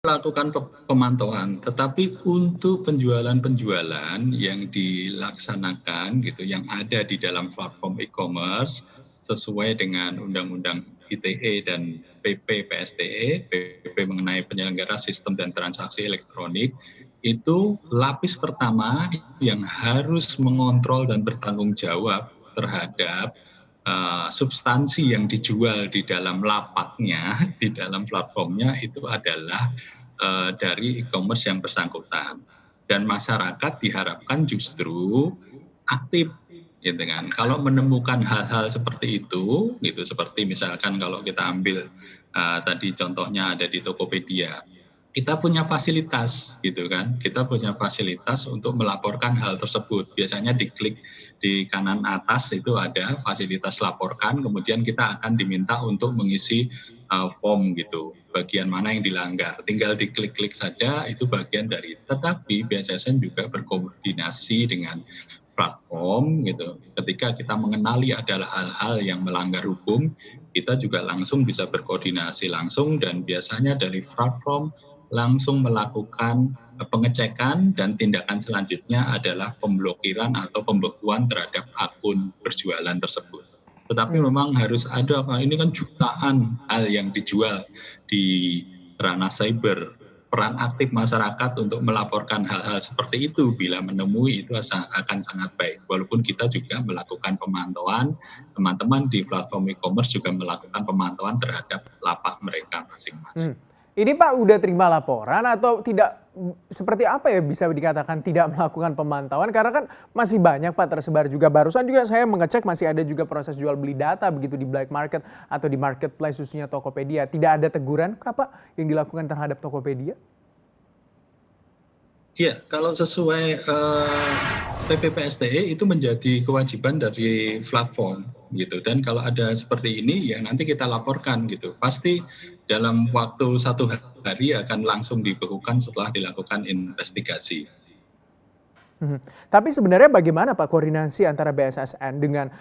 Melakukan pemantauan, tetapi untuk penjualan-penjualan yang dilaksanakan gitu, yang ada di dalam platform e-commerce sesuai dengan Undang-Undang ITE dan PP PSTE, PP mengenai penyelenggara sistem dan transaksi elektronik, itu lapis pertama yang harus mengontrol dan bertanggung jawab terhadap substansi yang dijual di dalam lapaknya, di dalam platformnya itu adalah dari e-commerce yang bersangkutan. Dan masyarakat diharapkan justru aktif, gitu kan. Kalau menemukan hal-hal seperti itu, gitu, seperti misalkan kalau kita ambil tadi contohnya ada di Tokopedia, kita punya fasilitas, gitu kan. Kita punya fasilitas untuk melaporkan hal tersebut. Biasanya diklik di kanan atas itu ada fasilitas laporkan, kemudian kita akan diminta untuk mengisi form gitu, bagian mana yang dilanggar. Tinggal diklik-klik saja, itu bagian dari. Tetapi BSSN juga berkoordinasi dengan platform gitu. Ketika kita mengenali adalah hal-hal yang melanggar hukum, kita juga langsung bisa berkoordinasi langsung dan biasanya dari platform langsung melakukan pengecekan dan tindakan selanjutnya adalah pemblokiran atau pembekuan terhadap akun berjualan tersebut. Tetapi memang harus ada, ini kan jutaan hal yang dijual di ranah cyber. Peran aktif masyarakat untuk melaporkan hal-hal seperti itu bila menemui itu akan sangat baik. Walaupun kita juga melakukan pemantauan, teman-teman di platform e-commerce juga melakukan pemantauan terhadap lapak mereka masing-masing. Ini Pak udah terima laporan atau tidak, seperti apa ya bisa dikatakan tidak melakukan pemantauan? Karena kan masih banyak Pak tersebar juga. Barusan juga saya mengecek masih ada juga proses jual beli data begitu di black market atau di marketplace khususnya Tokopedia. Tidak ada teguran kah Pak yang dilakukan terhadap Tokopedia? Iya, kalau sesuai PP PSTE itu menjadi kewajiban dari platform gitu. Dan kalau ada seperti ini ya nanti kita laporkan gitu. Pasti dalam waktu 1 hari akan langsung dibekukan setelah dilakukan investigasi. Tapi sebenarnya bagaimana Pak koordinasi antara BSSN dengan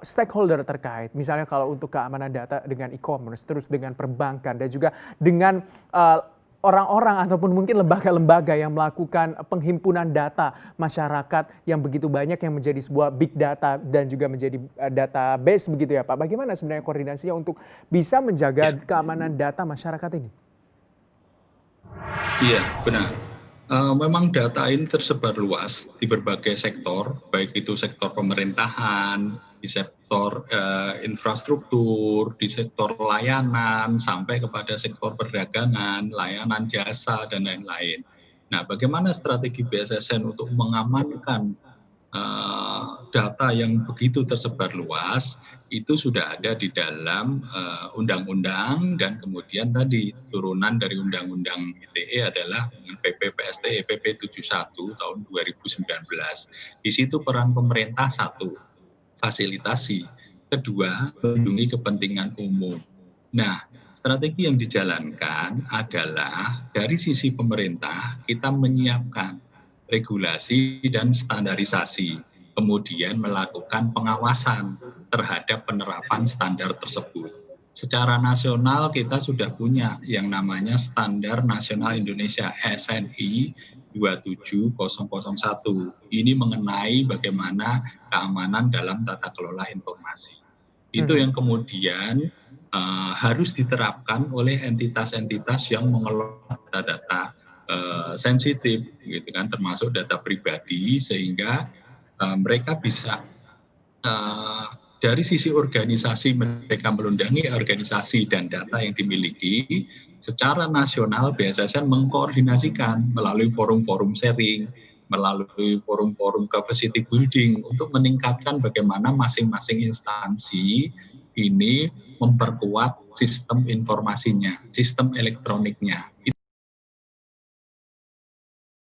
stakeholder terkait? Misalnya kalau untuk keamanan data dengan e-commerce, terus dengan perbankan dan juga dengan orang-orang ataupun mungkin lembaga-lembaga yang melakukan penghimpunan data masyarakat yang begitu banyak yang menjadi sebuah big data dan juga menjadi database begitu ya Pak. Bagaimana sebenarnya koordinasinya untuk bisa menjaga keamanan data masyarakat ini? Iya, benar. Memang data ini tersebar luas di berbagai sektor, baik itu sektor pemerintahan, di sektor infrastruktur, di sektor layanan, sampai kepada sektor perdagangan, layanan jasa, dan lain-lain. Nah, bagaimana strategi BSSN untuk mengamankan data yang begitu tersebar luas itu sudah ada di dalam undang-undang dan kemudian tadi turunan dari undang-undang ITE adalah PP PSTE PP 71 tahun 2019. Di situ peran pemerintah satu, fasilitasi, kedua melindungi kepentingan umum. Nah, strategi yang dijalankan adalah dari sisi pemerintah kita menyiapkan regulasi dan standarisasi, kemudian melakukan pengawasan terhadap penerapan standar tersebut. Secara nasional kita sudah punya yang namanya Standar Nasional Indonesia SNI 27001. Ini mengenai bagaimana keamanan dalam tata kelola informasi. Itu yang kemudian harus diterapkan oleh entitas-entitas yang mengelola data-data sensitif, gitu kan, termasuk data pribadi, sehingga mereka bisa dari sisi organisasi mereka melindungi organisasi dan data yang dimiliki secara nasional. BSSN mengkoordinasikan melalui forum-forum sharing, melalui forum-forum capacity building untuk meningkatkan bagaimana masing-masing instansi ini memperkuat sistem informasinya, sistem elektroniknya.